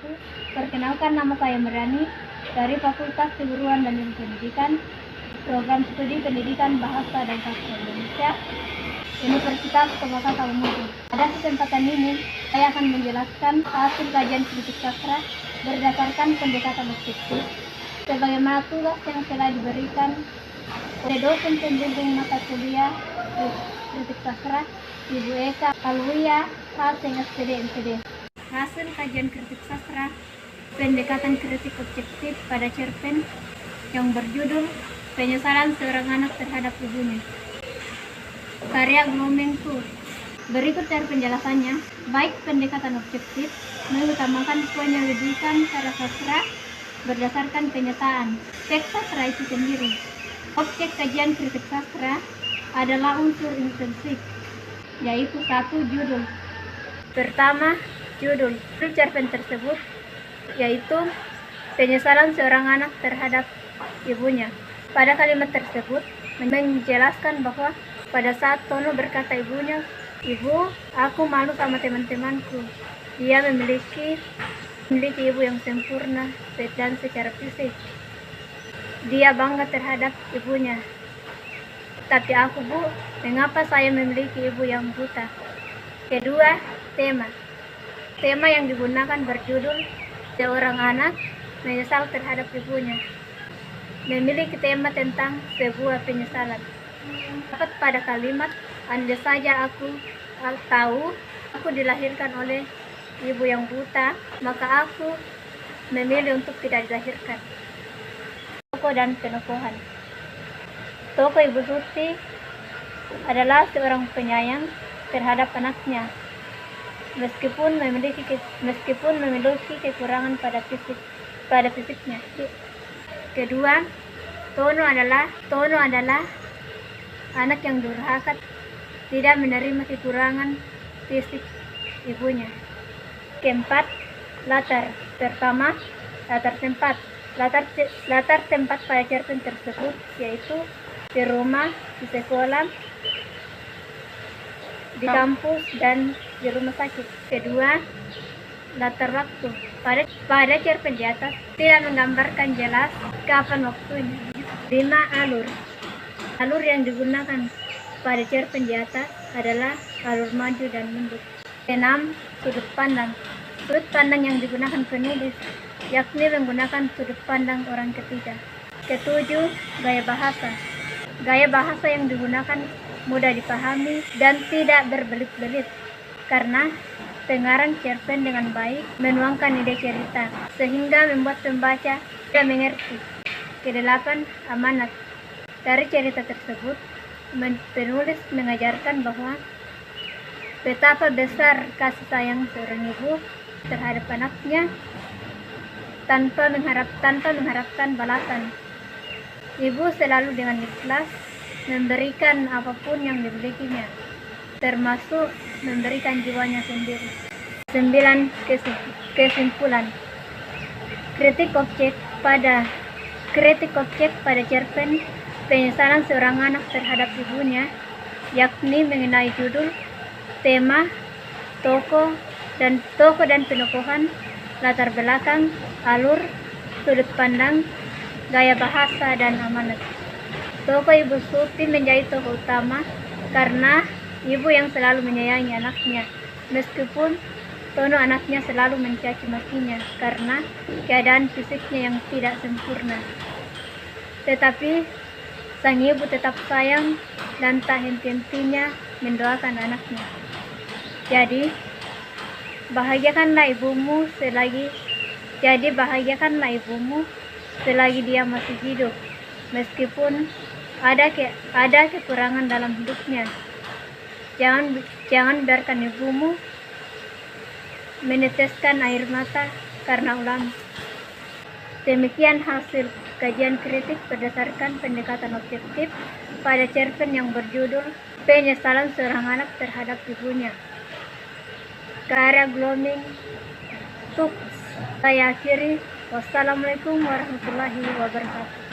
aku. Perkenalkan, nama saya Merani dari Fakultas Keguruan dan Ilmu Pendidikan, Program Studi Pendidikan Bahasa dan Sastra Indonesia, Universitas Tembagapura Umum. Pada kesempatan ini, saya akan menjelaskan hasil kajian kritik sastra berdasarkan pendekatan objektif, sebagaimana tugas yang telah diberikan oleh dosen pembimbing mata kuliah kritik sastra, Ibu Eka Alwiya, Haseng SPD MPD. Hasil kajian kritik sastra, pendekatan kritik objektif pada cerpen yang berjudul Penyesalan Seorang Anak Terhadap Ibunya, karya Gloaming Tour. Berikut dari penjelasannya. Baik pendekatan objektif mengutamakan penyelidikan cara sastra berdasarkan penyataan teks sastra itu sendiri. Objek kajian kritik sastra adalah unsur intrinsik, yaitu satu, judul. Pertama, judul cerpen tersebut yaitu penyesalan seorang anak terhadap ibunya. Pada kalimat tersebut menjelaskan bahwa pada saat Tono berkata ibunya, "Ibu, aku malu sama teman-temanku." Dia memiliki ibu yang sempurna dan secara fisik. Dia bangga terhadap ibunya. Tapi aku, Bu, mengapa saya memiliki ibu yang buta? Kedua, tema. Tema yang digunakan berjudul Seorang Anak Menyesal Terhadap Ibunya. Memiliki tema tentang sebuah penyesalan. Dapat pada kalimat, andai saja aku tahu aku dilahirkan oleh ibu yang buta, maka aku memilih untuk tidak dilahirkan. Tokoh dan penokohan. Tokoh Ibu Suti adalah seorang penyayang terhadap anaknya, meskipun memiliki kekurangan pada fisiknya. Kedua, Tono adalah anak yang durhaka, tidak menerima kekurangan fisik ibunya. Keempat, latar. Pertama, latar tempat. Latar tempat pada cerpen tersebut yaitu di rumah, di sekolah, di kampus, dan di rumah sakit. Kedua, latar waktu. Pada cerpen di atas tidak menggambarkan jelas kapan waktunya. 5. Alur yang digunakan pada cerpen di atas adalah alur maju dan mundur. 6. Sudut pandang. Sudut pandang yang digunakan penulis yakni menggunakan sudut pandang orang ketiga. 7. Gaya bahasa. Gaya bahasa yang digunakan mudah dipahami dan tidak berbelit-belit, karena pengarang cerpen dengan baik menuangkan ide cerita sehingga membuat pembaca tidak mengerti. 8. Amanat. Dari cerita tersebut, penulis mengajarkan bahwa betapa besar kasih sayang seorang ibu terhadap anaknya tanpa mengharapkan balasan. Ibu selalu dengan ikhlas memberikan apapun yang dimilikinya, termasuk memberikan jiwanya sendiri. 9. Kesimpulan. Kritik objek pada cerpen Penyesalan Seorang Anak Terhadap Ibunya yakni mengenai judul, tema, tokoh dan penokohan, latar belakang, alur, sudut pandang, gaya bahasa, dan amanat. Tokoh Ibu Suti menjadi tokoh utama karena ibu yang selalu menyayangi anaknya, meskipun Tono anaknya selalu mencaci makinya karena keadaan fisiknya yang tidak sempurna. Tetapi sang ibu tetap sayang dan tak henti-hentinya mendoakan anaknya. Jadi, bahagiakanlah ibumu selagi dia masih hidup, meskipun ada kekurangan dalam hidupnya. Jangan biarkan ibumu meneteskan air mata karena ulang. Demikian hasil kajian kritik berdasarkan pendekatan objektif pada cerpen yang berjudul Penyesalan Seorang Anak Terhadap Ibunya, karya Gloaming Tour. Saya akhiri. Wassalamualaikum warahmatullahi wabarakatuh.